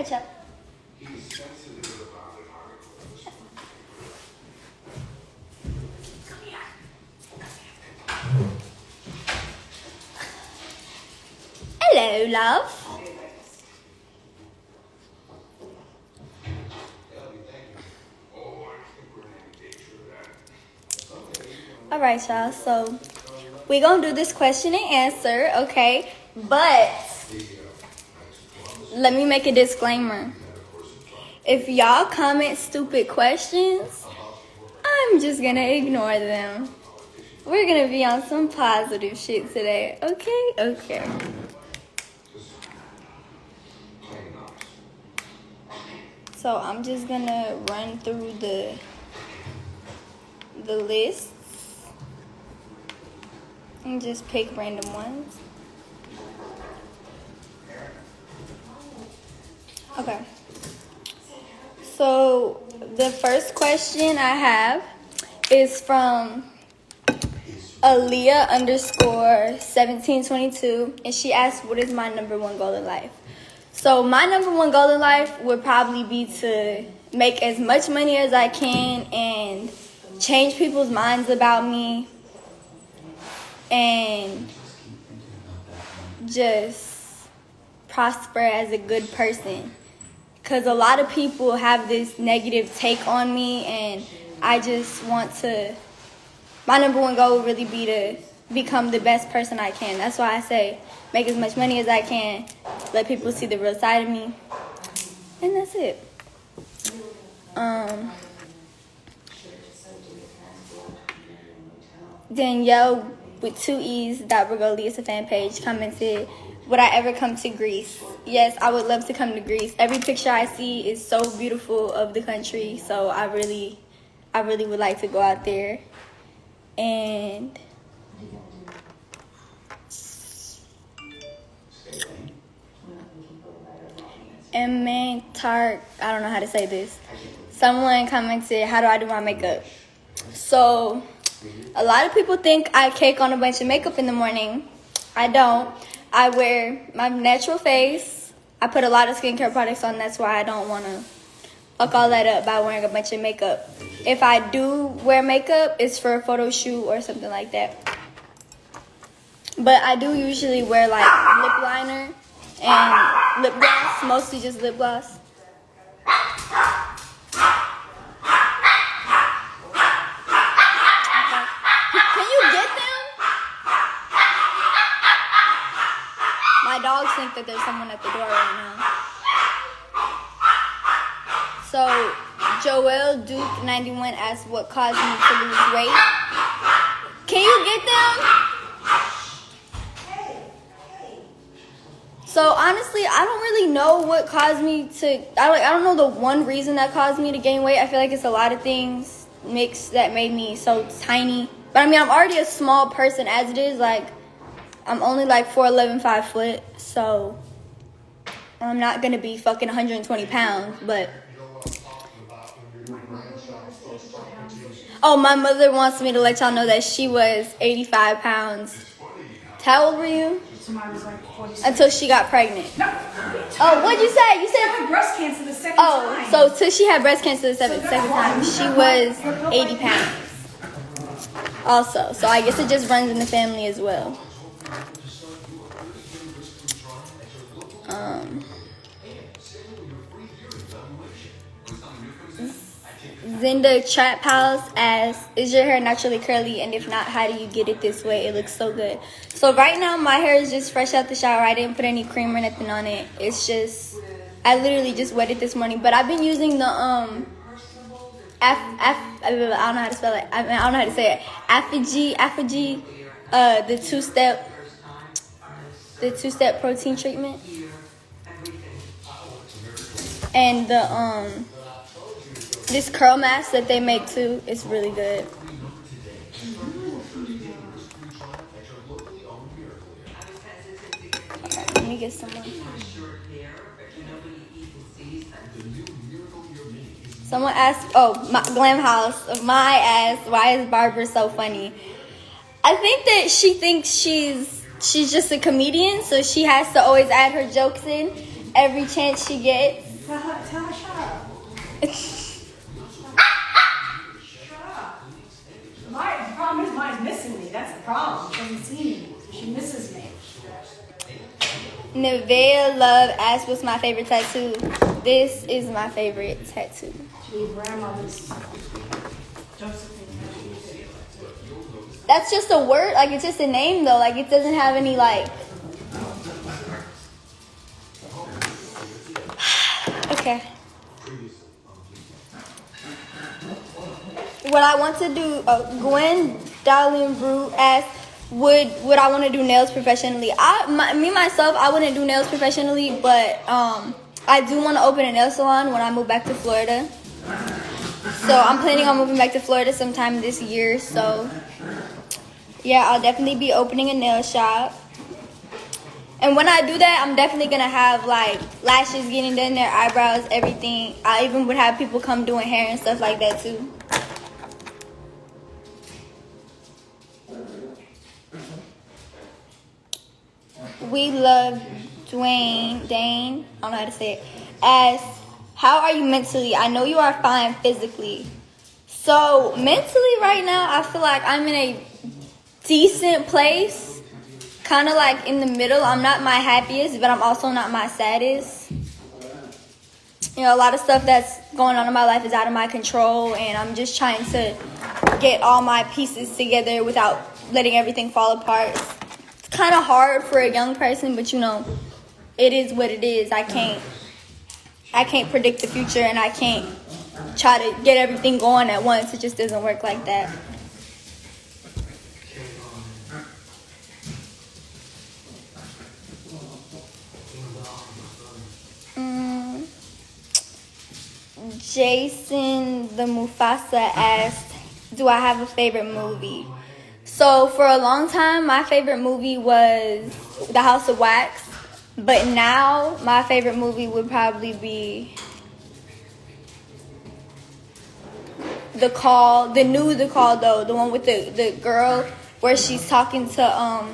right, y'all. Hello, love. All right, y'all. So we're going to do this question and answer, okay? But let me make a disclaimer. If y'all comment stupid questions, I'm just going to ignore them. We're going to be on some positive shit today, okay? Okay. So I'm just going to run through the lists and just pick random ones. Okay. So the first question I have is from Aaliyah_1722, and she asked, what is my number one goal in life? So my number one goal in life would probably be to make as much money as I can and change people's minds about me and just prosper as a good person. Because a lot of people have this negative take on me, and I just want to, my number one goal would really be to become the best person I can. That's why I say make as much money as I can, let people see the real side of me, and that's it. Danielle with 2 E's, Bergoli, it's a fan page, commented, would I ever come to Greece? Yes, I would love to come to Greece. Every picture I see is so beautiful of the country, so I really would like to go out there. And Tark, I don't know how to say this. Someone commented, how do I do my makeup? So a lot of people think I cake on a bunch of makeup in the morning. I don't. I wear my natural face. I put a lot of skincare products on. That's why I don't want to fuck all that up by wearing a bunch of makeup. If I do wear makeup, it's for a photo shoot or something like that. But I do usually wear like lip liner and lip gloss, mostly just lip gloss. My dogs think that there's someone at the door right now. So, Joelle Duke 91 asked what caused me to lose weight. Can you get them? So, honestly, I don't really know what caused me to... I don't know the one reason that caused me to gain weight. I feel like it's a lot of things mixed that made me so tiny. But, I mean, I'm already a small person as it is, like... I'm only like 4'11", 5 foot, so I'm not going to be fucking 120 pounds, but... Oh, my mother wants me to let y'all know that she was 85 pounds. How old were you? Until she got pregnant. No. Oh, what'd you say? You said... She had breast cancer the second time. So till she had breast cancer the second time, she was 80 pounds. Also, so I guess it just runs in the family as well. Zinda Trap House asks, is your hair naturally curly? And if not, how do you get it this way? It looks so good. So right now, my hair is just fresh out the shower. I didn't put any cream or nothing on it. It's just, I literally just wet it this morning. But I've been using the, I don't know how to spell it. I don't know how to say it. Apogee, the two-step protein treatment. And the, this curl mask that they make too, it's really good. Okay, let me get someone. Someone asked, Glam House, my ass, why is Barbara so funny? I think that she thinks she's just a comedian, so she has to always add her jokes in every chance she gets. Tell her shut up. Shut up. The problem is mine's missing me. That's the problem. She doesn't see me. She misses me. Nevaeh Love asked what's my favorite tattoo. This is my favorite tattoo. Your grandmother's Josephine. That's just a word, like it's just a name though. Like it doesn't have any like. Okay. What I want to do, Gwen Darlene Brew asked, would I want to do nails professionally? Myself, I wouldn't do nails professionally, but I do want to open a nail salon when I move back to Florida. So I'm planning on moving back to Florida sometime this year. So yeah, I'll definitely be opening a nail shop. And when I do that, I'm definitely going to have like lashes getting done, their eyebrows, everything. I even would have people come doing hair and stuff like that too. We love Dane, I don't know how to say it, asks, how are you mentally? I know you are fine physically. So mentally right now, I feel like I'm in a decent place. Kind of like in the middle. I'm not my happiest, but I'm also not my saddest. You know, a lot of stuff that's going on in my life is out of my control, and I'm just trying to get all my pieces together without letting everything fall apart. It's kind of hard for a young person, but you know, it is what it is. I can't predict the future, and I can't try to get everything going at once. It just doesn't work like that. Jason the Mufasa asked, do I have a favorite movie? So for a long time, my favorite movie was The House of Wax. But now, my favorite movie would probably be The Call. The Call though. The one with the girl where she's talking to,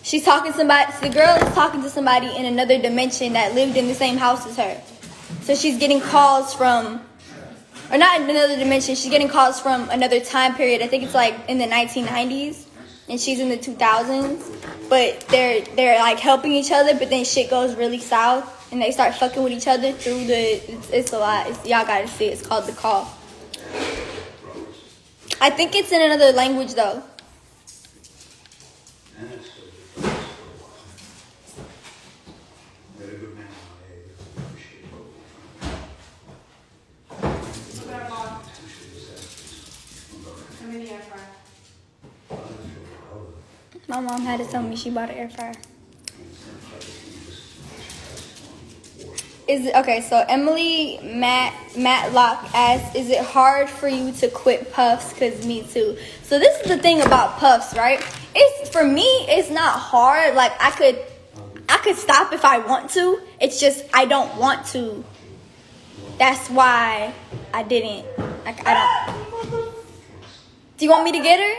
the girl is talking to somebody in another dimension that lived in the same house as her. So she's getting calls from, or not in another dimension, she's getting calls from another time period. I think it's like in the 1990s, and she's in the 2000s. But they're like helping each other, but then shit goes really south, and they start fucking with each other through it's a lot. Y'all gotta see it. It's called The Call. I think it's in another language though. My mom had to tell me she bought an air fryer. So Emily Matlock asks, is it hard for you to quit puffs? Because me too. So this is the thing about puffs, right? For me, it's not hard. Like I could stop if I want to. It's just I don't want to. That's why I didn't. Like I don't. Do you want me to get her?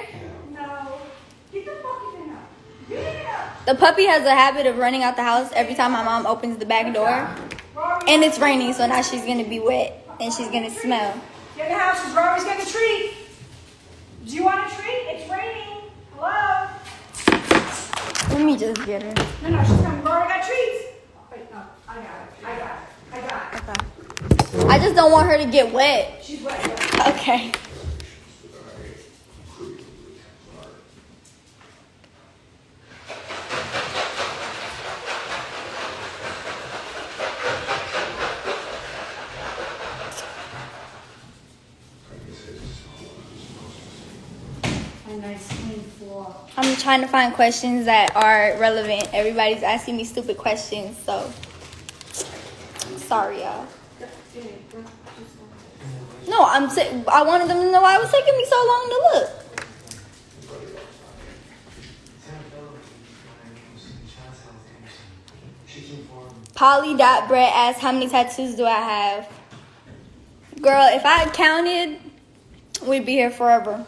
The puppy has a habit of running out the house every time my mom opens the back door. And it's raining, so now she's going to be wet and she's going to smell. Get in the house because Rory's getting a treat. Do you want a treat? It's raining. Hello? Let me just get her. No, she's coming. Rory got treats. Wait, no. I got it. Okay. I just don't want her to get wet. She's wet. Okay. Nice clean floor. I'm trying to find questions that are relevant. Everybody's asking me stupid questions, so sorry, y'all. No, I wanted them to know why it was taking me so long to look. Polly.bread asks, how many tattoos do I have? Girl, if I counted, we'd be here forever.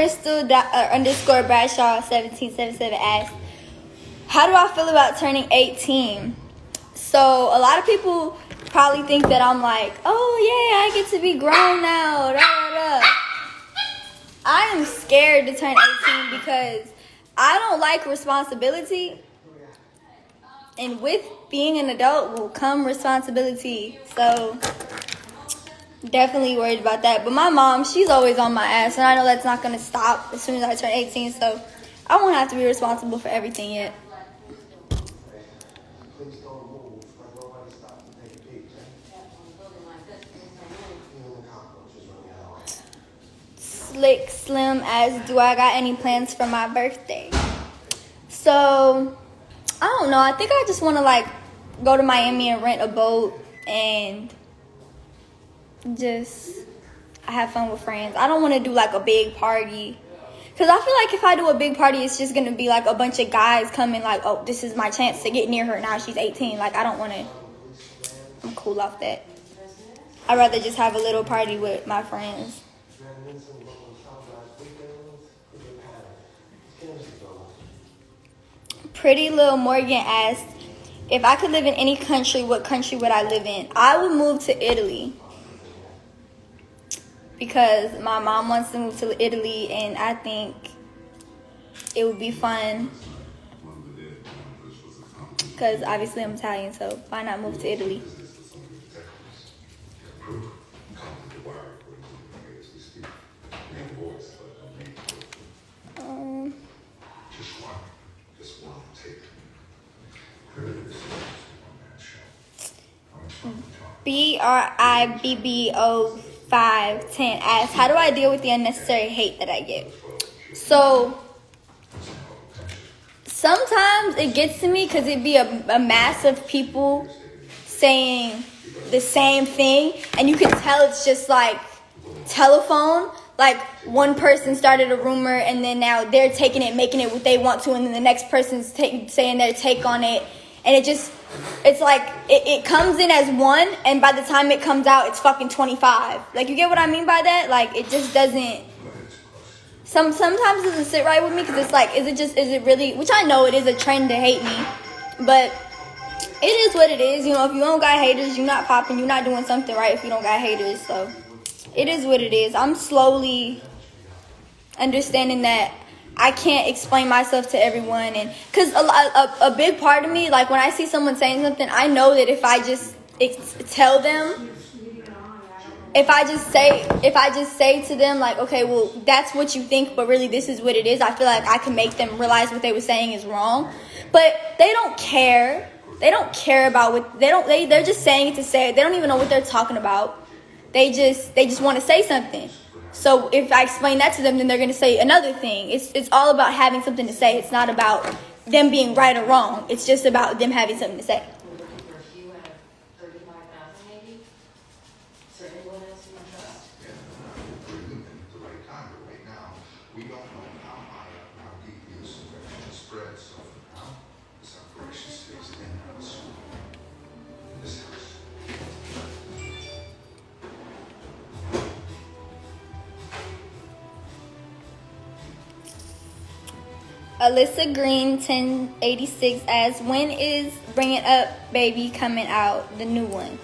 Crystal underscore Bradshaw 1777 asks, how do I feel about turning 18? So a lot of people probably think that I'm like, oh yeah, I get to be grown now. Da, da, da. I am scared to turn 18 because I don't like responsibility. And with being an adult will come responsibility. So definitely worried about that. But my mom, she's always on my ass. And I know that's not going to stop as soon as I turn 18. So I won't have to be responsible for everything yet. Slick Slim asks, do I got any plans for my birthday? So I don't know. I think I just want to like go to Miami and rent a boat and just have fun with friends. I don't want to do like a big party because I feel like if I do a big party, it's just going to be like a bunch of guys coming like, oh, this is my chance to get near her. Now she's 18. Like, I don't want to. I'm cool off that. I'd rather just have a little party with my friends. Pretty Little Morgan asked, if I could live in any country, what country would I live in? I would move to Italy because my mom wants to move to Italy and I think it would be fun because obviously I'm Italian, so why not move to Italy? BRIBBO510 asks, how do I deal with the unnecessary hate that I get? So sometimes it gets to me because it'd be a mass of people saying the same thing, and you can tell it's just like telephone. Like one person started a rumor, and then now they're taking it, making it what they want to, and then the next person's saying their take on it, and it's like it comes in as one, and by the time it comes out, it's fucking 25. Like, you get what I mean by that? Like, it just doesn't. Sometimes it doesn't sit right with me because it's like, is it really? Which I know it is a trend to hate me, but it is what it is. You know, if you don't got haters, you're not popping, you're not doing something right. If you don't got haters, so. It is what it is. I'm slowly understanding that I can't explain myself to everyone, and because a big part of me, like when I see someone saying something, I know that if I just tell them, if I just say to them like, okay, well, that's what you think, but really this is what it is, I feel like I can make them realize what they were saying is wrong. But they don't care. They don't care about what they're just saying it to say it. They don't even know what they're talking about. They just want to say something. So if I explain that to them, then they're going to say another thing. It's all about having something to say. It's not about them being right or wrong. It's just about them having something to say. Alyssa Green 1086 asks, when is Bring It Up Baby coming out, the new one?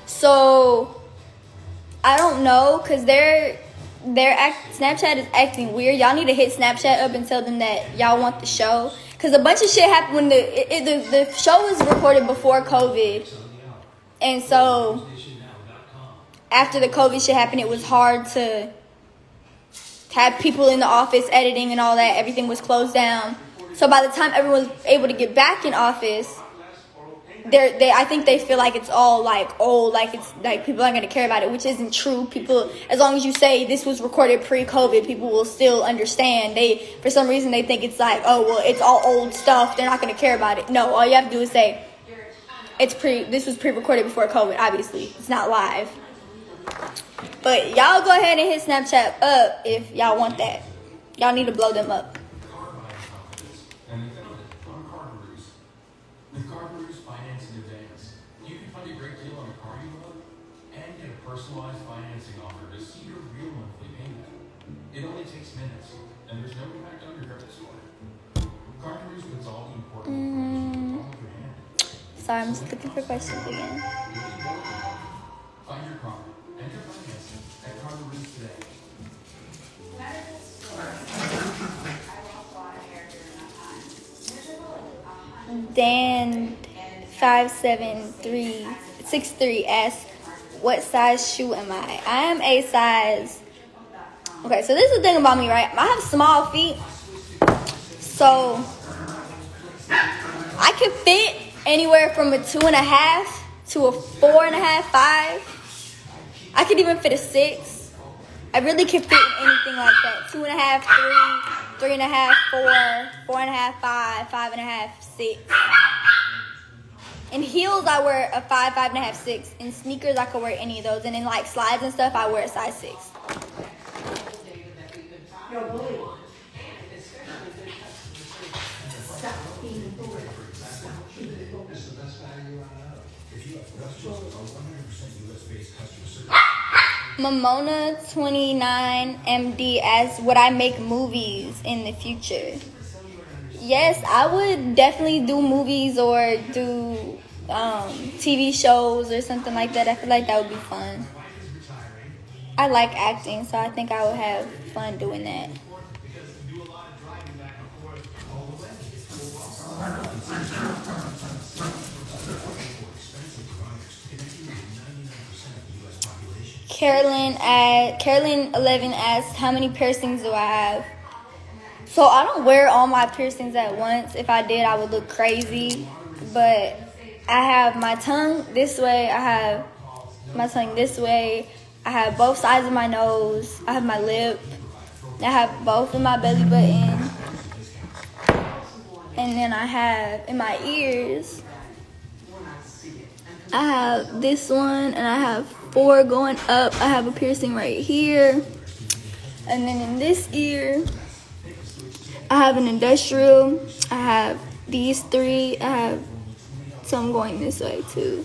So I don't know, because Snapchat is acting weird. Y'all need to hit Snapchat up and tell them that y'all want the show, because a bunch of shit happened when the show was recorded before COVID, and so after the COVID shit happened, it was hard to have people in the office editing and all that. Everything was closed down. So by the time everyone was able to get back in office, I think they feel like it's all like old, like it's like people aren't gonna care about it, which isn't true. People, as long as you say this was recorded pre-COVID, people will still understand. For some reason they think it's like, oh well, it's all old stuff, they're not gonna care about it. No, all you have to do is say this was pre-recorded before COVID. Obviously, it's not live. But y'all go ahead and hit Snapchat up if y'all want that. Y'all need to blow them up. With Carver's Finance in Advance, you can find a great deal on a car you love and get a personalized financing offer to see your real monthly payment. It only takes minutes. sorry, I'm just looking for questions again. Find your car and your financing at Car Release today. Dan 57363 asks, what size shoe am I? I am a size. Okay, so this is the thing about me, right? I have small feet, so I can fit anywhere from a 2.5 to a 4.5, 5. I could even fit a 6. I really can fit in anything like that. 2.5, 3, 3.5, 4, 4.5, 5, 5.5, 6. In heels, I wear a 5, 5.5, 6. In sneakers, I could wear any of those. And in like slides and stuff, I wear a size 6. Yo, bully. Stop being a bully. Mamona29MD asks, would I make movies in the future? Yes, I would definitely do movies or do TV shows or something like that. I feel like that would be fun. I like acting, so I think I would have fun doing that. Carolyn11 asks, how many piercings do I have? So I don't wear all my piercings at once. If I did, I would look crazy. But I have my tongue this way. I have my tongue this way. I have both sides of my nose. I have my lip. I have both of my belly button. And then I have in my ears, I have this one, and I have 4 going up. I have a piercing right here. And then in this ear, I have an industrial. I have these 3. I have some going this way too.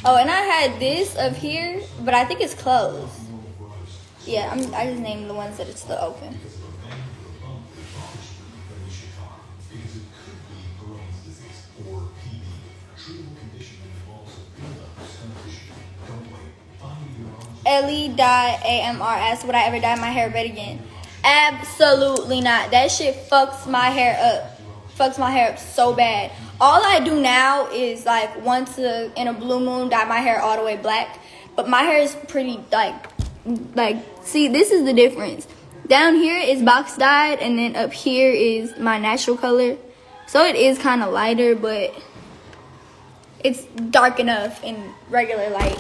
Oh, and I had this up here, but I think it's closed. Yeah, I just named the ones that it's still open. Ellie.amr asks, would I ever dye my hair red again? Absolutely not. That shit fucks my hair up. Fucks my hair up so bad. All I do now is like once in a blue moon dye my hair all the way black. But my hair is pretty like see, this is the difference. Down here is box dyed, and then up here is my natural color. So it is kind of lighter, but it's dark enough in regular light.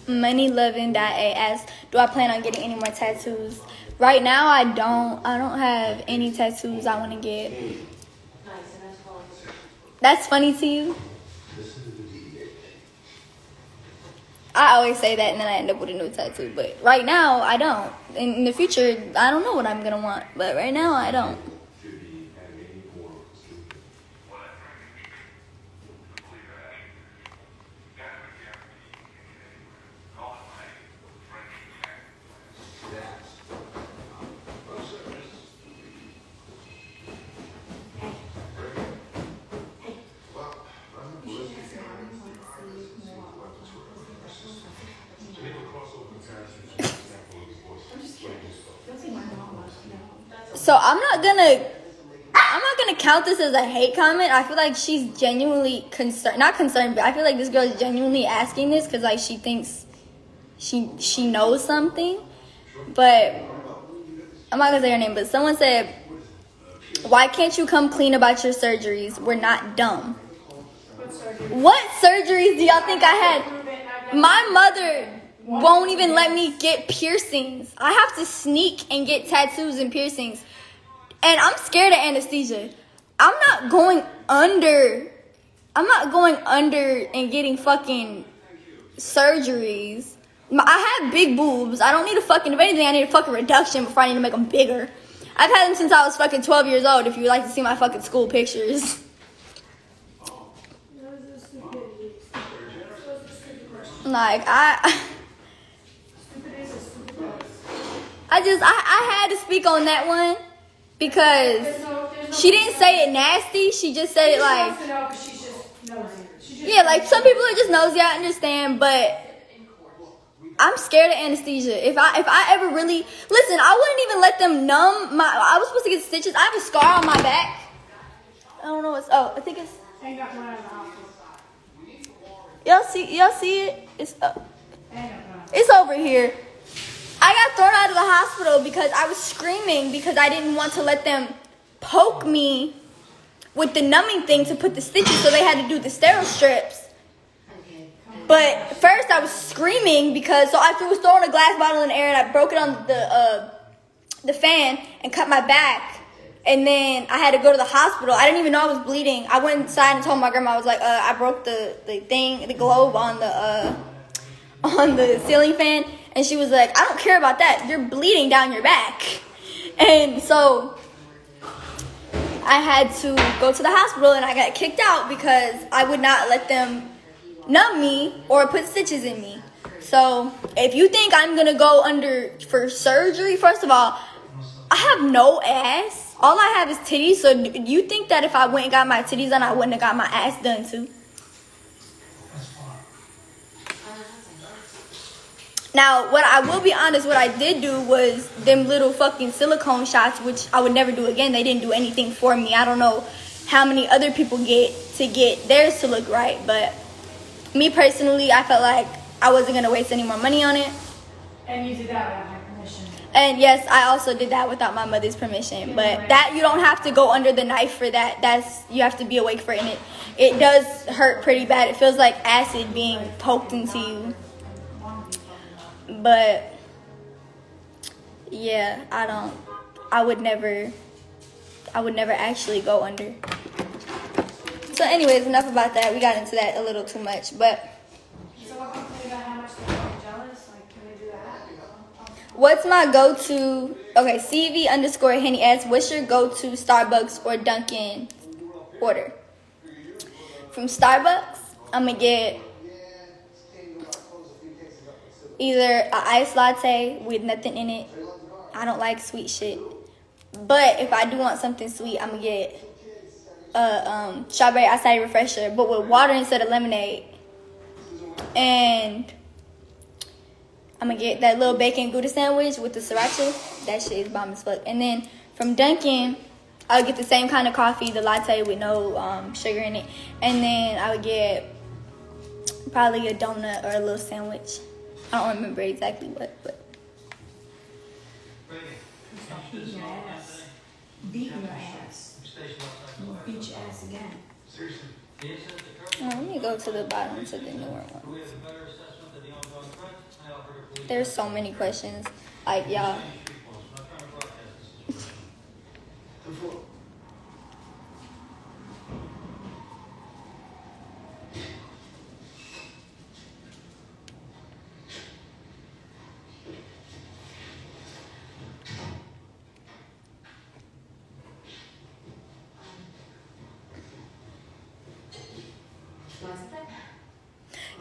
Moneyloving.a asks, do I plan on getting any more tattoos? Right now, I don't have any tattoos I want to get. That's funny to you? I always say that, and then I end up with a new tattoo. But right now, I don't. In the future, I don't know what I'm going to want. But right now, I don't. So I'm not gonna count this as a hate comment. I feel like she's genuinely concerned, not concerned, but I feel like this girl is genuinely asking this because like she thinks she knows something. But I'm not gonna say her name. But someone said, "Why can't you come clean about your surgeries? We're not dumb." What surgeries do y'all think I had? My won't even let me get piercings. I have to sneak and get tattoos and piercings. And I'm scared of anesthesia. I'm not going under and getting fucking surgeries. I have big boobs. I don't need a fucking, if anything, I need a fucking reduction before I need to make them bigger. I've had them since I was fucking 12 years old, if you'd like to see my fucking school pictures. Like, I had to speak on that one because she didn't say it nasty. She just said it like, yeah, like some people are just nosy. I understand, but I'm scared of anesthesia. If I ever really listen, I wouldn't even let them numb my. I was supposed to get stitches. I have a scar on my back. I don't know what's. Oh, I think it's. Y'all see it? It's over here. I got thrown out of the hospital because I was screaming because I didn't want to let them poke me with the numbing thing to put the stitches, so they had to do the sterile strips. But first I was screaming because I was throwing a glass bottle in the air and I broke it on the fan and cut my back. And then I had to go to the hospital. I didn't even know I was bleeding. I went inside and told my grandma, I was like, I broke the globe on the ceiling fan. And she was like, I don't care about that. You're bleeding down your back. And so I had to go to the hospital and I got kicked out because I would not let them numb me or put stitches in me. So if you think I'm going to go under for surgery, first of all, I have no ass. All I have is titties. So do you think that if I went and got my titties done, I wouldn't have got my ass done too? Now, what I will be honest, what I did do was them little fucking silicone shots, which I would never do again. They didn't do anything for me. I don't know how many other people get theirs to look right. But me personally, I felt like I wasn't going to waste any more money on it. And you did that without my permission. And yes, I also did that without my mother's permission. But that, you don't have to go under the knife for that. You have to be awake for it. And it does hurt pretty bad. It feels like acid being poked into you. But yeah, I would never actually go under. So anyways, enough about that. We got into that a little too much, but So what can you say about how much they're jealous? Like, can we do that? what's my go-to? Okay, CV_Henny asks, what's your go-to Starbucks or Dunkin' order? From Starbucks, I'm gonna get either an iced latte with nothing in it. I don't like sweet shit. But if I do want something sweet, I'm gonna get a strawberry acai refresher, but with water instead of lemonade. And I'm gonna get that little bacon Gouda sandwich with the sriracha. That shit is bomb as fuck. And then from Dunkin', I would get the same kind of coffee, the latte with no sugar in it. And then I would get probably a donut or a little sandwich. I don't remember exactly what, but. Beating your ass. Beating your ass. We'll beat your ass again. Oh, let me go to the bottom to the newer one. There's so many questions. Like, y'all.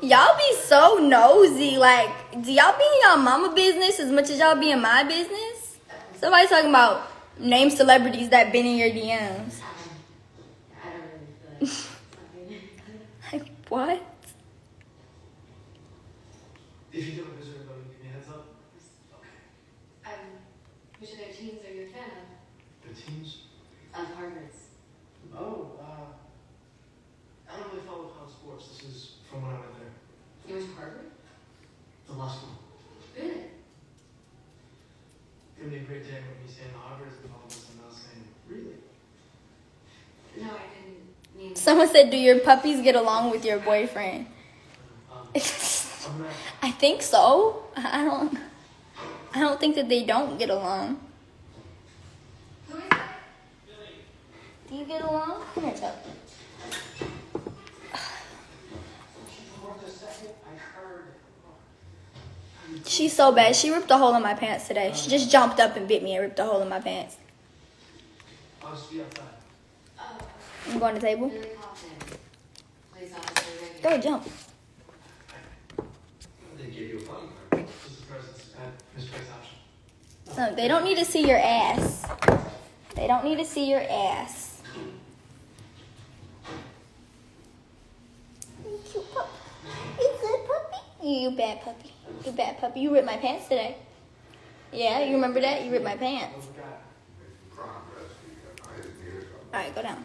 Y'all be so nosy. Like, do y'all be in y'all mama business as much as y'all be in my business? Somebody talking about name celebrities that been in your DMs. Like, what? If you don't visit everybody, give me a heads up. Okay. Which of their teams are you a fan of? The teams? Of Harvard's. Oh, I don't really follow college sports. This is from when I went there. You went to Harvard? The law school. Good. Gonna be a great day when you say Harvard is all of us and I was saying, really? No, I didn't mean. Someone said, do your puppies get along with your boyfriend? I'm I think so. I don't think that they don't get along. Who is that? Do you get along? Come here, Chuck. She's so bad. She ripped a hole in my pants today. She just jumped up and bit me and ripped a hole in my pants. I'll just be outside. I'm going to the table. Billy Compton. Plays officer regular. Go jump. They gave you a phone card. This is the presence at misplaced option. No, they don't need to see your ass. They don't need to see your ass. You cute puppy. You good puppy. You bad puppy. You bad puppy. You ripped my pants today. Yeah, you remember that? You ripped my pants. Alright, go down.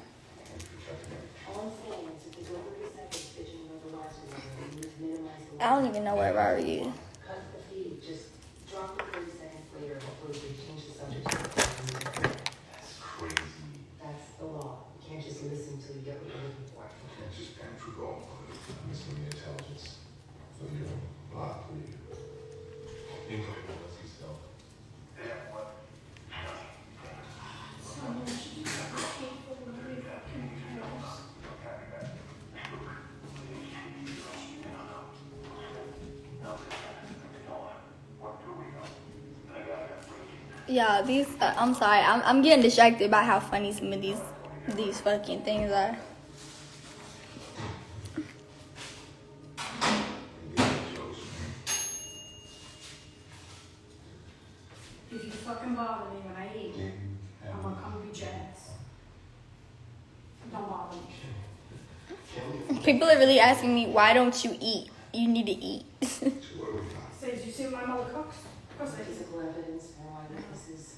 I don't even know where Rory is. Cut the feed. Just drop it 30 seconds later before you change the subject. That's crazy. That's the law. You can't just listen till you get what you're looking for. You can't just pantry go on missing the intelligence. So you're blocked for you. You know what yourself. Yeah, what? Yeah, these. I'm sorry. I'm getting distracted by how funny some of these fucking things are. If you fucking bother me when I eat, I'm gonna come beat your ass. Don't bother me. People are really asking me, why don't you eat? You need to eat. Say, did you see what my mother cooks? Of course I do. Physical evidence for eyewitnesses.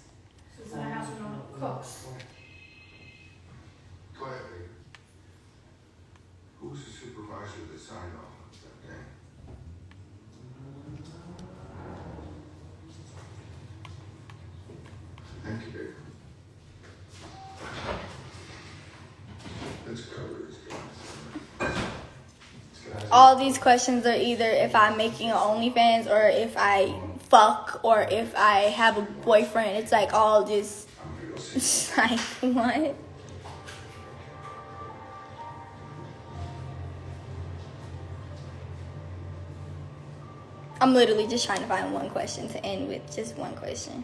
This is in a house with no cooks. Go ahead, baby. Who's the supervisor that signed off on that thing? Thank you, baby. Let's cover this, guys. All these questions are either if I'm making an OnlyFans or if I fuck or if I have a boyfriend. It's like all just I'm gonna go see. like what? I'm literally just trying to find one question to end with, just one question.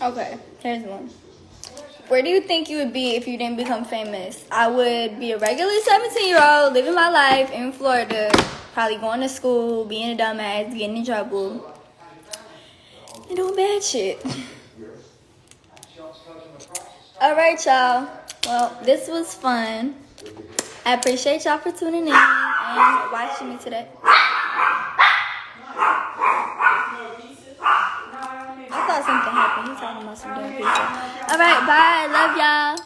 Okay, here's one. Where do you think you would be if you didn't become famous? I would be a regular 17-year-old living my life in Florida, probably going to school, being a dumbass, getting in trouble, and doing bad shit. Alright, y'all. Well, this was fun. I appreciate y'all for tuning in and watching me today. I thought something happened. He's talking about some damn pizza. Alright, bye. Love y'all.